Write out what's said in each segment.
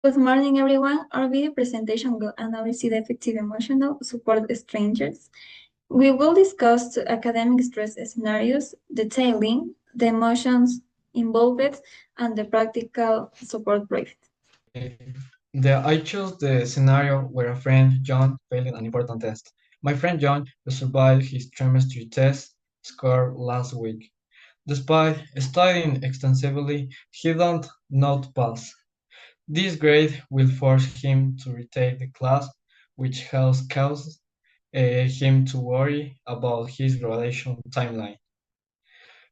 Good morning, everyone. Our video presentation will analyze the effective emotional support strangers. We will discuss academic stress scenarios, detailing the emotions involved and the practical support briefed. I chose the scenario where a friend, John, failed an important test. My friend John survived his trimester test score last week. Despite studying extensively, he don't not pass. This grade will force him to retake the class, which has caused him to worry about his graduation timeline.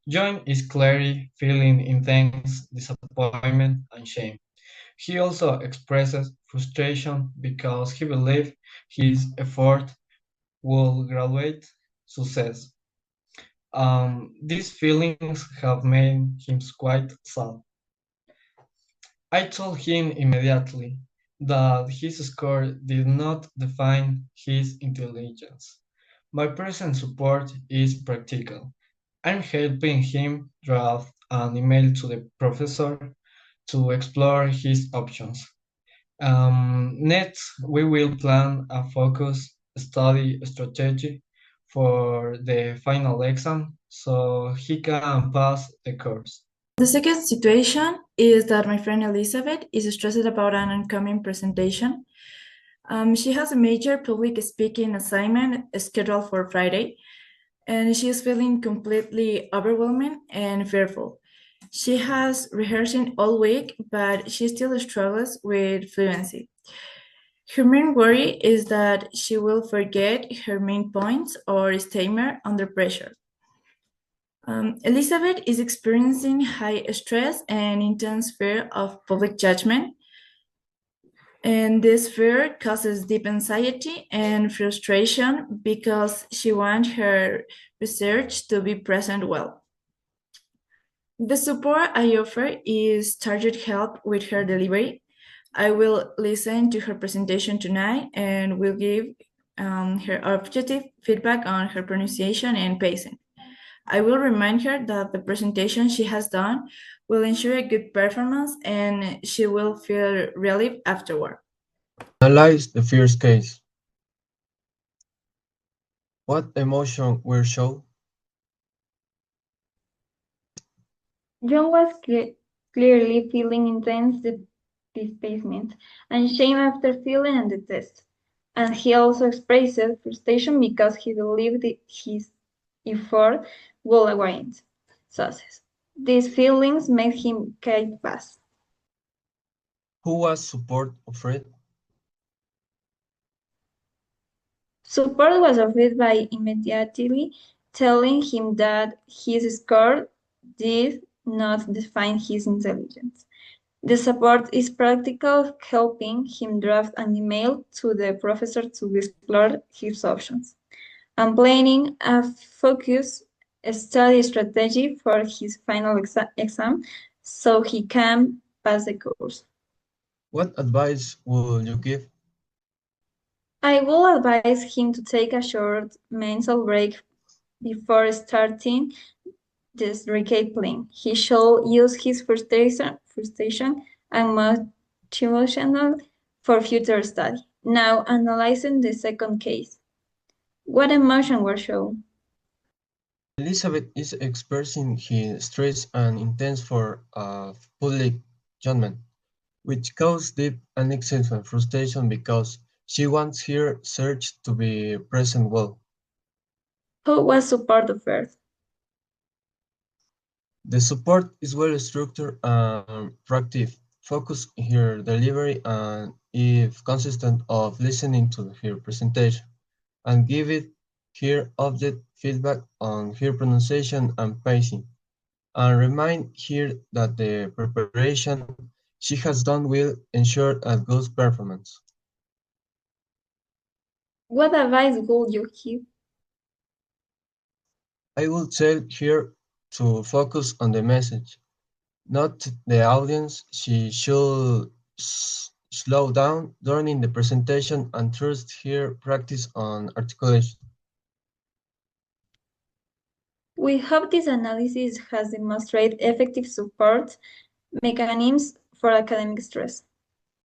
John is clearly feeling intense disappointment and shame. He also expresses frustration because he believes his effort will graduate success. These feelings have made him quite sad. I told him immediately that his score did not define his intelligence. My present support is practical. I'm helping him draft an email to the professor to explore his options. Next, we will plan a focused study strategy for the final exam so he can pass the course. The second situation is that my friend Elizabeth is stressed about an upcoming presentation. She has a major public speaking assignment scheduled for Friday, and she is feeling completely overwhelmed and fearful. She has rehearsing all week, but she still struggles with fluency. Her main worry is that she will forget her main points or stammer under pressure. Elizabeth is experiencing high stress and intense fear of public judgment. And this fear causes deep anxiety and frustration because she wants her research to be present well. The support I offer is target help with her delivery. I will listen to her presentation tonight and will give her objective feedback on her pronunciation and pacing. I will remind her that the presentation she has done will ensure a good performance and she will feel relief afterward. Analyze the first case. What emotion were shown? John was clearly feeling intense displacement and shame after failing on the test. And he also expressed frustration because he believed his effort will warrant success. These feelings made him quite fast. Who was support offered? Support was offered by immediately telling him that his score did not define his intelligence. The support is practical, helping him draft an email to the professor to explore his options, and planning a focused study strategy for his final exam so he can pass the course. What advice would you give? I will advise him to take a short mental break before starting this recap plan. He should use his frustration and motivation for future study. Now, analyzing the second case. What emotion were shown? Elizabeth is expressing his stress and intense for public judgment, which causes deep and excessive frustration because she wants her search to be present well. Who was support offered? The support is well structured and proactive, focus her delivery and if consistent of listening to her presentation, and give it her object feedback on her pronunciation and pacing, and remind her that the preparation she has done will ensure a good performance. What advice would you give? I will tell her to focus on the message, not the audience. She should slow down during the presentation and trust her practice on articulation. We hope this analysis has demonstrated effective support mechanisms for academic stress.